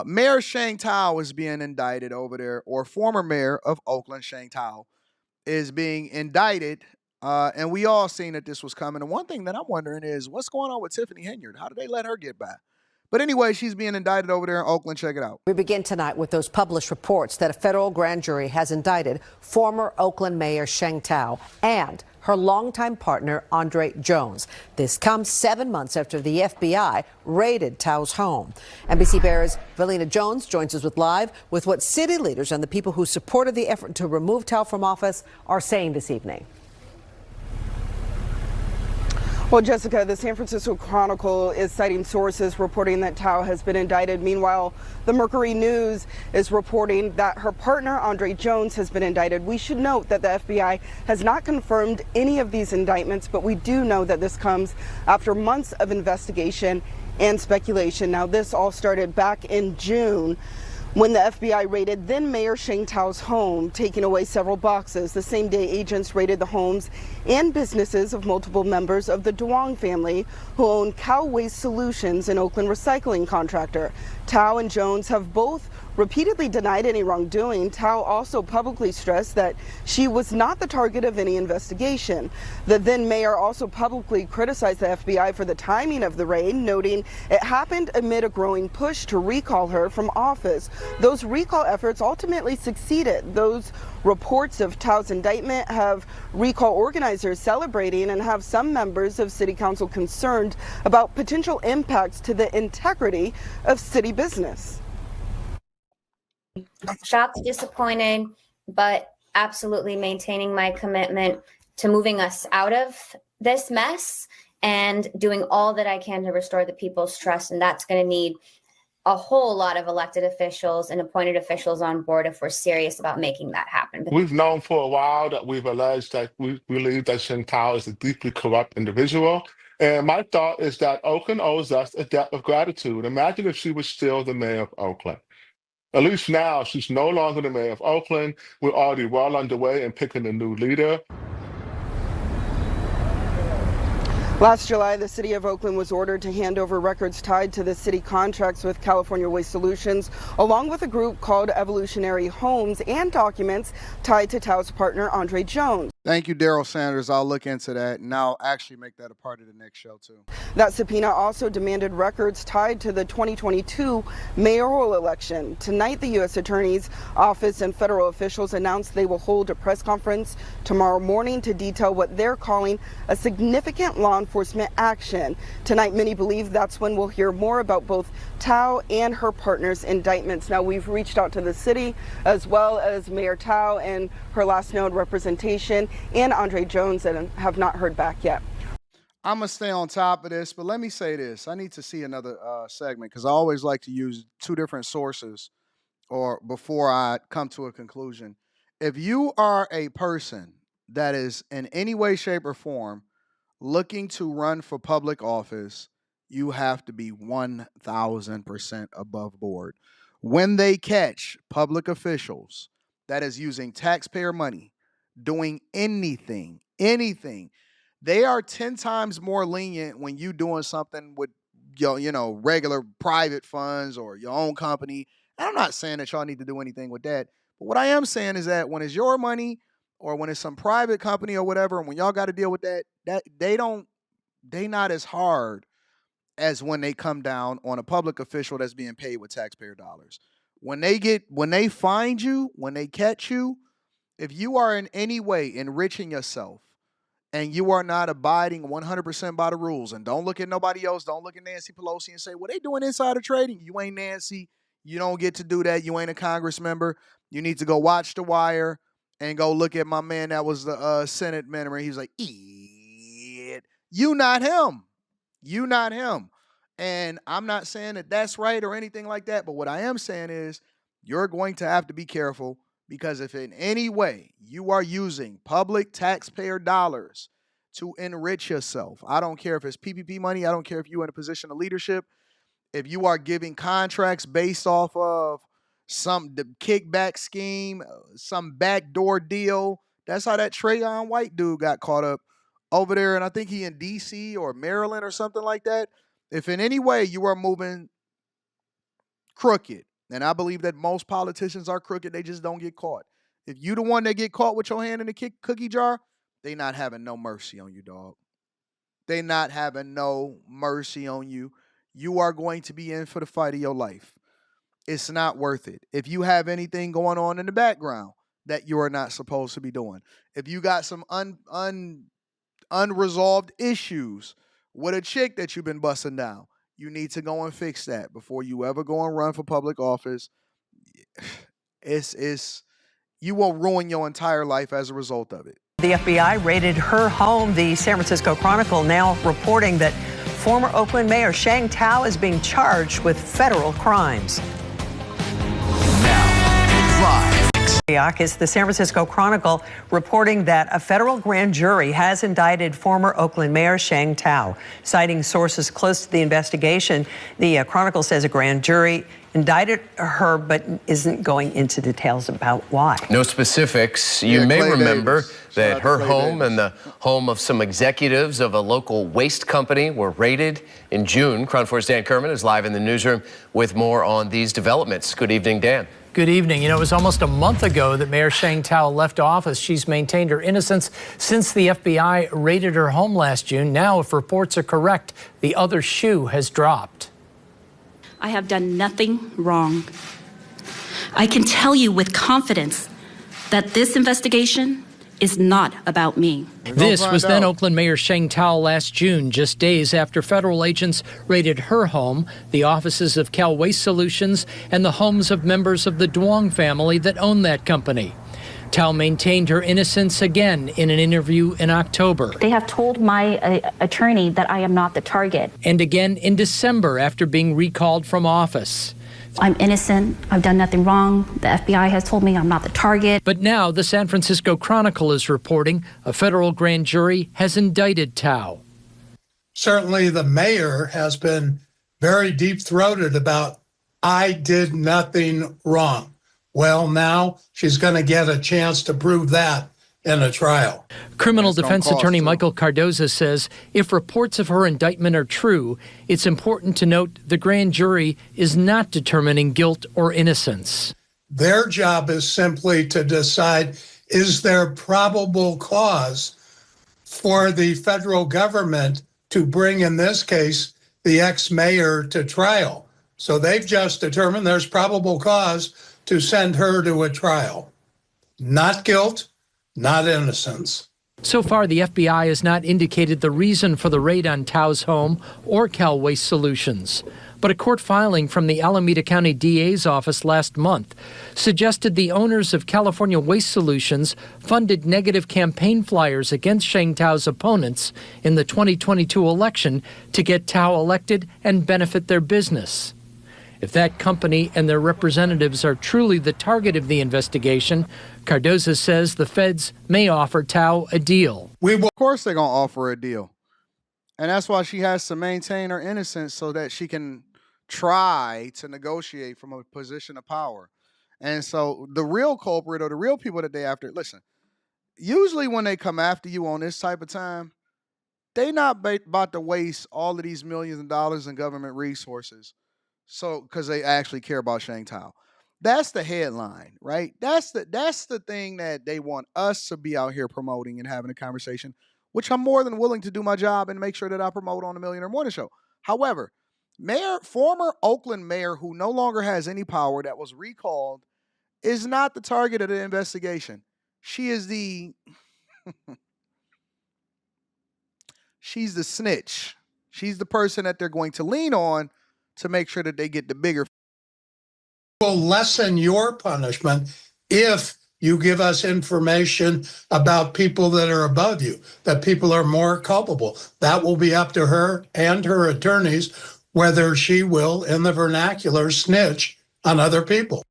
Mayor Sheng Thao is being indicted over there, or former mayor of Oakland, Sheng Thao, is being indicted. And we all seen that this was coming. And one thing that I'm wondering is what's going on with Tiffany Henyard? How did they let her get by? But anyway, she's being indicted over there in Oakland. Check it out. We begin tonight with those published reports that a federal grand jury has indicted former Oakland Mayor Sheng Thao and her longtime partner, Andre Jones. This comes 7 months after the FBI raided Thao's home. NBC Bears' Valina Jones joins us live with what city leaders and the people who supported the effort to remove Thao from office are saying this evening. Well, Jessica, the San Francisco Chronicle is citing sources reporting that Thao has been indicted. Meanwhile, the Mercury News is reporting that her partner, Andre Jones, has been indicted. We should note that the FBI has not confirmed any of these indictments, but we do know that this comes after months of investigation and speculation. Now, this all started back in June when the FBI raided then Mayor Sheng Thao's home, taking away several boxes. The same day, agents raided the homes and businesses of multiple members of the Duong family, who own Cow Waste Solutions, an Oakland recycling contractor. Thao and Jones have both repeatedly denied any wrongdoing. Thao also publicly stressed that she was not the target of any investigation. The then mayor also publicly criticized the FBI for the timing of the raid, noting it happened amid a growing push to recall her from office. Those recall efforts ultimately succeeded. Those reports of Thao's indictment have recall organizers celebrating and have some members of city council concerned about potential impacts to the integrity of city business. Shocked, disappointed, but absolutely maintaining my commitment to moving us out of this mess and doing all that I can to restore the people's trust. And that's going to need a whole lot of elected officials and appointed officials on board if we're serious about making that happen. We've known for a while that we've alleged that we believe that Sheng Thao is a deeply corrupt individual. And my thought is that Oakland owes us a debt of gratitude. Imagine if she was still the mayor of Oakland. At least now she's no longer the mayor of Oakland. We're already well underway in picking a new leader. Last July, the city of Oakland was ordered to hand over records tied to the city contracts with California Waste Solutions, along with a group called Evolutionary Homes, and documents tied to Thao's partner, Andre Jones. Thank you, Daryl Sanders. I'll look into that, and I'll actually make that a part of the next show, too. That subpoena also demanded records tied to the 2022 mayoral election. Tonight, the U.S. Attorney's Office and federal officials announced they will hold a press conference tomorrow morning to detail what they're calling a significant law enforcement action. Tonight, many believe that's when we'll hear more about both Thao and her partner's indictments. Now, we've reached out to the city as well as Mayor Thao and her last known representation and Andre Jones, and have not heard back yet. I'm going to stay on top of this, but let me say this. I need to see another segment because I always like to use two different sources or before I come to a conclusion. If you are a person that is in any way, shape, or form looking to run for public office, you have to be 1,000% above board. When they catch public officials that is using taxpayer money, doing anything, they are 10 times more lenient when you doing something with your, regular private funds or your own company. And I'm not saying that y'all need to do anything with that. But what I am saying is that when it's your money or when it's some private company or whatever, and when y'all got to deal with that they not as hard as when they come down on a public official that's being paid with taxpayer dollars. When they find you, when they catch you, if you are in any way enriching yourself and you are not abiding 100% by the rules, and don't look at nobody else, don't look at Nancy Pelosi and say, well, they doing insider trading. You ain't Nancy. You don't get to do that. You ain't a Congress member. You need to go watch The Wire and go look at my man that was the Senate member. He was like, you not him. You not him. And I'm not saying that that's right or anything like that, but what I am saying is you're going to have to be careful, because if in any way you are using public taxpayer dollars to enrich yourself, I don't care if it's PPP money, I don't care if you're in a position of leadership, if you are giving contracts based off of some kickback scheme, some backdoor deal, that's how that Trayon White dude got caught up over there, and I think he in D.C. or Maryland or something like that. If in any way you are moving crooked. And I believe that most politicians are crooked. They just don't get caught. If you the one that get caught with your hand in the cookie jar, they not having no mercy on you, dog. They not having no mercy on you. You are going to be in for the fight of your life. It's not worth it. If you have anything going on in the background that you are not supposed to be doing, if you got some unresolved issues with a chick that you've been busting down, you need to go and fix that before you ever go and run for public office. It's you will ruin your entire life as a result of it. The FBI raided her home. The San Francisco Chronicle now reporting that former Oakland Mayor Sheng Thao is being charged with federal crimes. It's the San Francisco Chronicle reporting that a federal grand jury has indicted former Oakland Mayor Sheng Thao. Citing sources close to the investigation, the Chronicle says a grand jury indicted her but isn't going into details about why. No specifics. You may remember that her home and the home of some executives of a local waste company were raided in June. Crown 4's Dan Kerman is live in the newsroom with more on these developments. Good evening, Dan. Good evening. You know, it was almost a month ago that Mayor Sheng Thao left office. She's maintained her innocence since the FBI raided her home last June. Now, if reports are correct, the other shoe has dropped. I have done nothing wrong. I can tell you with confidence that this investigation is not about me. This was then Oakland Mayor Sheng Thao last June, just days after federal agents raided her home, the offices of Cal Waste Solutions, and the homes of members of the Duong family that own that company. Thao maintained her innocence again in an interview in October. They have told my attorney that I am not the target. And again in December after being recalled from office. I'm innocent. I've done nothing wrong. The FBI has told me I'm not the target. But now the San Francisco Chronicle is reporting a federal grand jury has indicted Thao. Certainly the mayor has been very deep-throated about, I did nothing wrong. Well, now she's going to get a chance to prove that in a trial. Criminal defense attorney Michael Cardoza says if reports of her indictment are true, it's important to note the grand jury is not determining guilt or innocence. Their job is simply to decide, is there probable cause for the federal government to bring, in this case, the ex-mayor to trial? So they've just determined there's probable cause to send her to a trial. Not guilt, not innocence. So far, the FBI has not indicated the reason for the raid on Thao's home or Cal Waste Solutions. But a court filing from the Alameda County DA's office last month suggested the owners of California Waste Solutions funded negative campaign flyers against Sheng Thao's opponents in the 2022 election to get Thao elected and benefit their business. If that company and their representatives are truly the target of the investigation, Cardoza says the feds may offer Thao a deal. Of course they're going to offer a deal. And that's why she has to maintain her innocence so that she can try to negotiate from a position of power. And so the real culprit or the real people that they after, listen, usually when they come after you on this type of time, they not about to waste all of these millions of dollars in government resources. So, because they actually care about Sheng Thao. That's the headline, right? That's the thing that they want us to be out here promoting and having a conversation, which I'm more than willing to do my job and make sure that I promote on the Millionaire Morning Show. However, former Oakland mayor who no longer has any power that was recalled is not the target of the investigation. She is she's the snitch. She's the person that they're going to lean on to make sure that they get the bigger. Will lessen your punishment if you give us information about people that are above you, that people are more culpable. That will be up to her and her attorneys whether she will, in the vernacular, snitch on other people.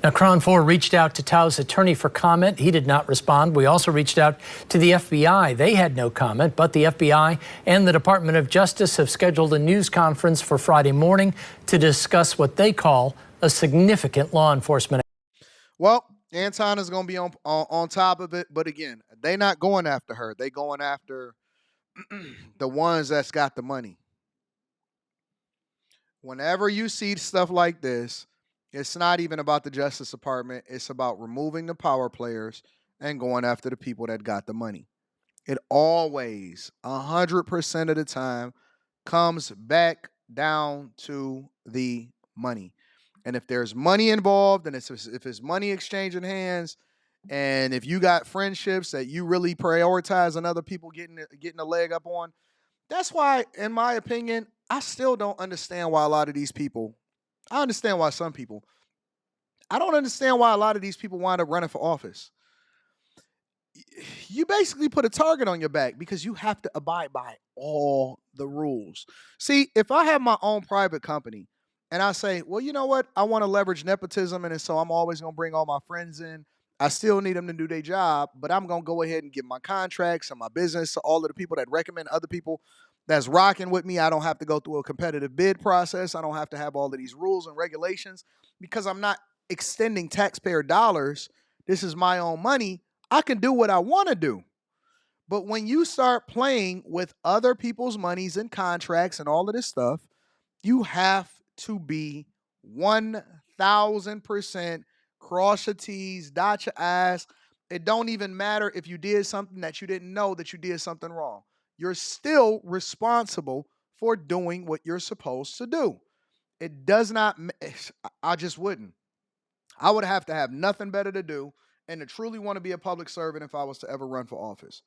Now, Crown 4 reached out to Thao's attorney for comment. He did not respond. We also reached out to the FBI. They had no comment, but the FBI and the Department of Justice have scheduled a news conference for Friday morning to discuss what they call a significant law enforcement. Well, Anton is going to be on top of it, but again, they're not going after her. They're going after the ones that's got the money. whenever you see stuff like this, it's not even about the Justice Department. It's about removing the power players and going after the people that got the money. It always, 100% of the time, comes back down to the money. And if there's money involved, and if it's money exchanging hands, and if you got friendships that you really prioritize and other people getting a leg up on, that's why, in my opinion, I still don't understand why a lot of these people. I understand why some people. I don't understand why a lot of these people wind up running for office. You basically put a target on your back because you have to abide by all the rules. See, if I have my own private company and I say, well, you know what? I want to leverage nepotism, and so I'm always going to bring all my friends in. I still need them to do their job, but I'm going to go ahead and give my contracts and my business to all of the people that recommend other people that's rocking with me. I don't have to go through a competitive bid process. I don't have to have all of these rules and regulations because I'm not extending taxpayer dollars. This is my own money. I can do what I want to do. But when you start playing with other people's monies and contracts and all of this stuff, you have to be 1000% cross your T's, dot your I's. It don't even matter if you did something that you didn't know that you did something wrong. You're still responsible for doing what you're supposed to do. It does not, I just wouldn't. I would have to have nothing better to do and to truly want to be a public servant if I was to ever run for office.